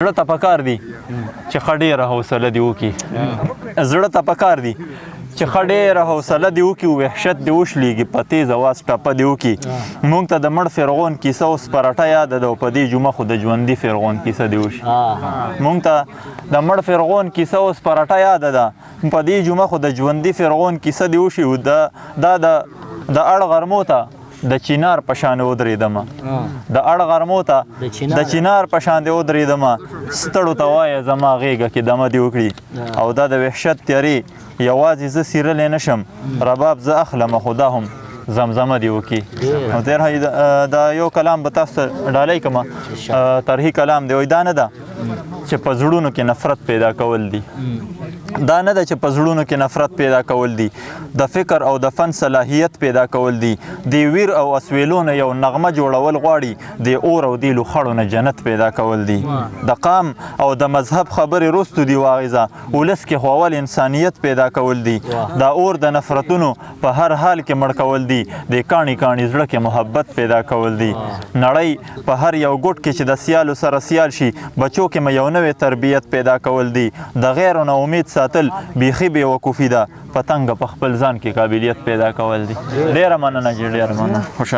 زړه ته پکار دي چې ښه ډېره حوصله دې وکړي زړه ته پکار دي چې ښه ډېره حوصله دې وکړي وحشت دې وشلېږي په تیز اواز ټپه دې وکړي موږ ته د مړ فرعون کیسه اوس پرټه یاده ده او په دې جمعه خو د ژوندي فرعون کیسه دې وشي موږ ته د مړ فرعون کیسه اوس پرټه یاده ده په دې جمعه خو د ژوندي فرعون کیسه دې وشي دا د اړ غرمو ته د چینار په شان ودرېدمه د اړ غرمو ته د چینار په شان دې ودرېدمه ستړو ته وایه زما غېږه کې دمه دې وکړي او دا د وحشت تیارې یوازې زه څیرلی نه شم رباب زه اخلمه خو دا هم زمزمه دې وکړي نو تېر دا یو کلام به تاسو ته ډالۍ کړمه طرحي کلام دی وایي دا نه ده چې په زړونو کې نفرت پیدا کول دي دا نه ده چې په زړونو کې نفرت پیدا کول دي د فکر او د فن صلاحیت پیدا کول دي د ویر او اسویلو نه یو نغمه جوړول غواړي د اور او د لوخړو نه جنت پیدا کول دي د قام او د مذهب خبرې رستو دي واغیزه ولس کې خو اول انسانیت پیدا کول دي دا اور د نفرتونو په هر حال کې مړ کول دي د کاڼي کاڼي زړه کې محبت پیدا کول دي نړۍ په هر یو ګوټ کې چې د سیالو سره سیال شي بچو کې مې یو نوې تربیت پیدا کول دي د غیرو نه امید ساتل بیخي بې وقوفي ده پتنګه په خپل ځان کې قابلیت پیدا کول دي ډېره مننه جي ډېره مننه خوشحاله